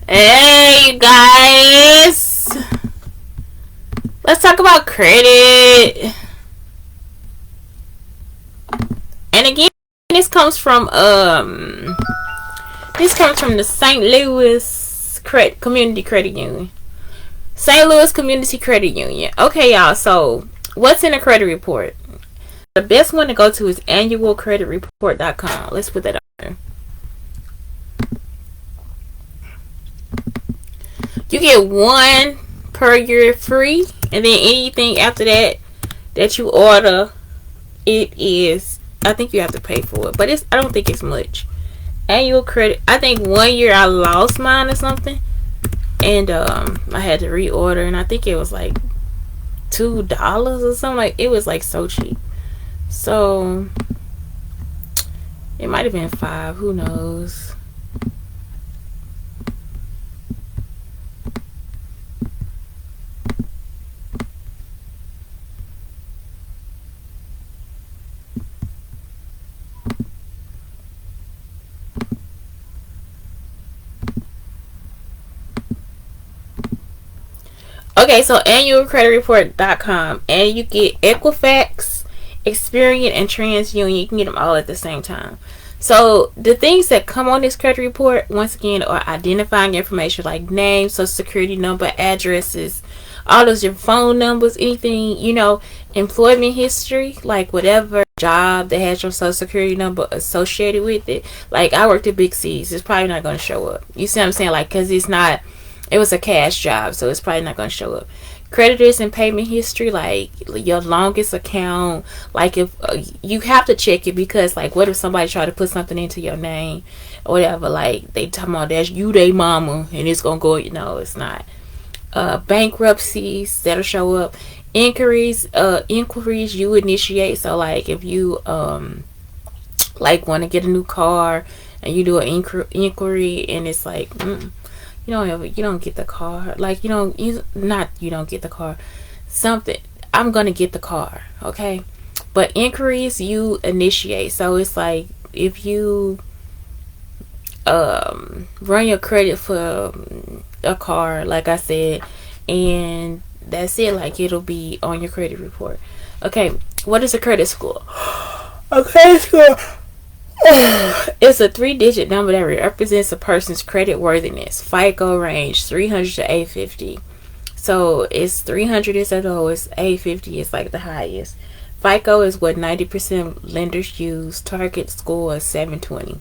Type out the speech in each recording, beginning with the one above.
Hey, you guys. Let's talk about credit. And again, this comes from the St. Louis Community Credit Union. St. Louis Community Credit Union. Okay, y'all. So, what's in a credit report? The best one to go to is annualcreditreport.com. Let's put that up there. You get one per year free, and then anything after that you order, it is, I think you have to pay for it, but I don't think it's much. Annual credit, I think 1 year I lost mine or something, and I had to reorder, and I think it was like $2 or something. Like, it was like so cheap. So it might have been 5, who knows. Okay, so annualcreditreport.com, and you get Equifax, Experian, and TransUnion. You can get them all at the same time. So the things that come on this credit report, once again, are identifying information like name, social security number, addresses, all those your phone numbers, anything, employment history, like whatever job that has your social security number associated with it. Like, I worked at Big C's, it's probably not going to show up. You see what I'm saying? Like, because it was a cash job, so it's probably not going to show up. Creditors and payment history, like your longest account, like if you have to check it, because like, what if somebody try to put something into your name or whatever, like they talking about that's you, they mama, and it's gonna go, it's not. Bankruptcies, that'll show up. Inquiries you initiate. So like, if you like want to get a new car and you do an inquiry, and it's like, you don't get the car. Like, you don't get the car. Something, I'm gonna get the car, okay? But inquiries you initiate. So it's like, if you run your credit for a car, like I said, and that's it. Like, it'll be on your credit report. Okay, what is a credit score? A credit score, it's a 3-digit number that represents a person's credit worthiness. FICO range 300 to 850. So it's 300 is the lowest, 850 is like the highest. FICO is what 90% lenders use. Target score is 720.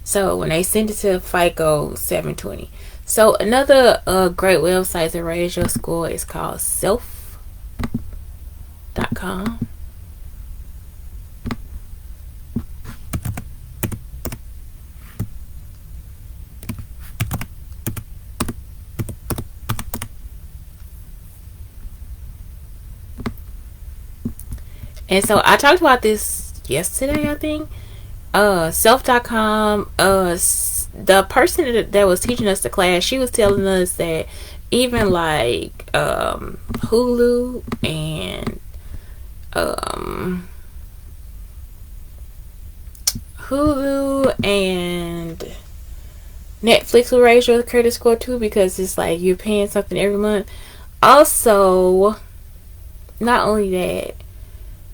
So when they send it to FICO, 720. So another great website to raise your score is called self.com. And so I talked about this yesterday, I think. Self.com, the person that was teaching us the class, she was telling us that even like Hulu and Netflix will raise your credit score too, because it's like you're paying something every month. Also, not only that,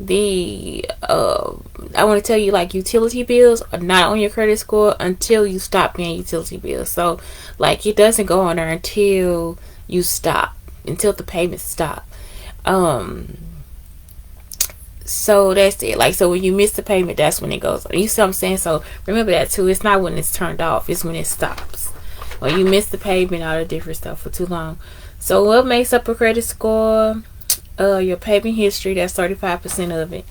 I want to tell you, like, utility bills are not on your credit score until you stop paying utility bills. So like, it doesn't go on there until you stop, until the payments stop. So that's it. Like, so when you miss the payment, that's when it goes on. You see what I'm saying? So remember that too. It's not when it's turned off, it's when it stops. When you miss the payment, all the different stuff for too long. So what makes up a credit score? Your payment history, that's 35% of it.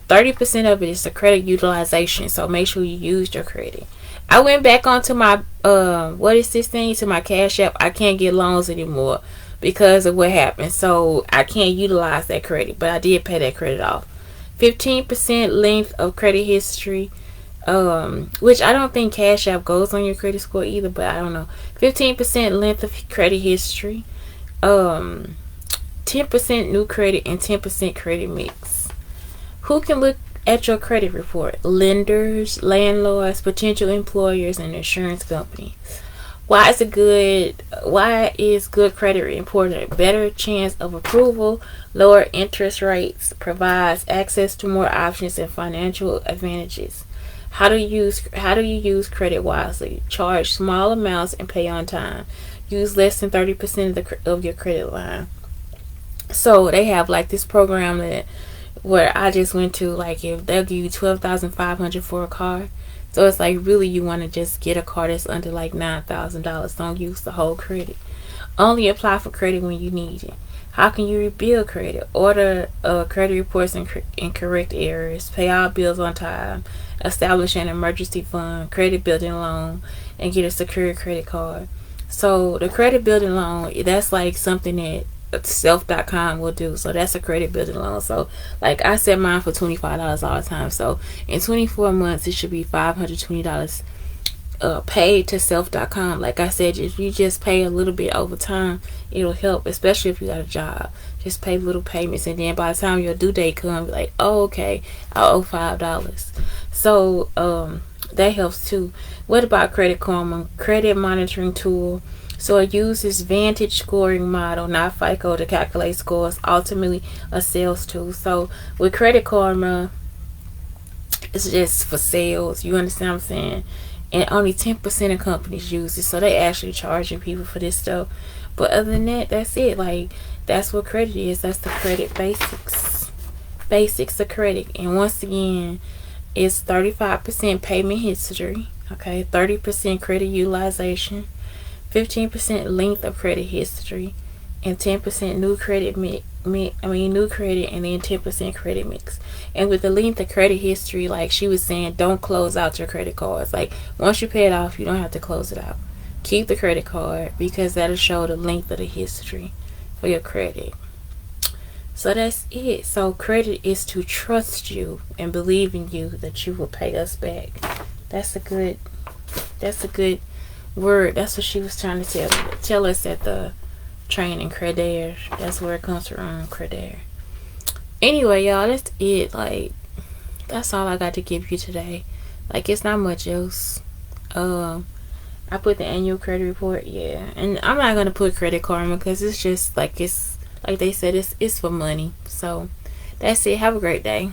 30% of it is the credit utilization. So make sure you used your credit. I went back onto my what is this thing, to my Cashapp. I can't get loans anymore because of what happened. So I can't utilize that credit, but I did pay that credit off. 15% length of credit history, which I don't think Cashapp goes on your credit score either, but I don't know. 15% length of credit history. 10% new credit and 10% credit mix. Who can look at your credit report? Lenders, landlords, potential employers, and insurance companies. Why is good credit important? Better chance of approval, lower interest rates, provides access to more options and financial advantages. How do you use credit wisely? Charge small amounts and pay on time. Use less than 30% of your credit line. So they have like this program that where I just went to, like if they'll give you 12,500 for a car. So it's like really you want to just get a car that's under like $9,000. Don't use the whole credit. Only apply for credit when you need it. How can you rebuild credit? Order credit reports in correct areas. Pay all bills on time. Establish an emergency fund, credit building loan, and get a secure credit card. So the credit building loan, that's like something that self.com will do. So that's a credit building loan. So like I set mine for $25 all the time. So in 24 months it should be $520 paid to self.com. Like I said, if you just pay a little bit over time, it'll help, especially if you got a job. Just pay little payments, and then by the time your due date comes, like, oh, okay, I owe $5. So that helps too. What about Credit Karma? Credit monitoring tool. So it uses Vantage scoring model, not FICO, to calculate scores. Ultimately, a sales tool. So with Credit Karma, it's just for sales. You understand what I'm saying? And only 10% of companies use it, so they actually charging people for this stuff. But other than that, that's it. Like, that's what credit is. That's the credit basics of credit. And once again, it's 35% payment history, okay, 30% credit utilization, 15% length of credit history, and 10% new credit new credit, and then 10% credit mix. And with the length of credit history, like she was saying, don't close out your credit cards. Like once you pay it off, you don't have to close it out. Keep the credit card because that'll show the length of the history for your credit. So that's it. So credit is to trust you and believe in you that you will pay us back. That's a good word. That's what she was trying to tell us at the training, credere. That's where it comes from, credere. Anyway, y'all, that's it. Like, that's all I got to give you today. Like, it's not much else. I put the annual credit report, yeah, and I'm not gonna put Credit Karma because it's just like, it's like they said, it's for money. So that's it. Have a great day.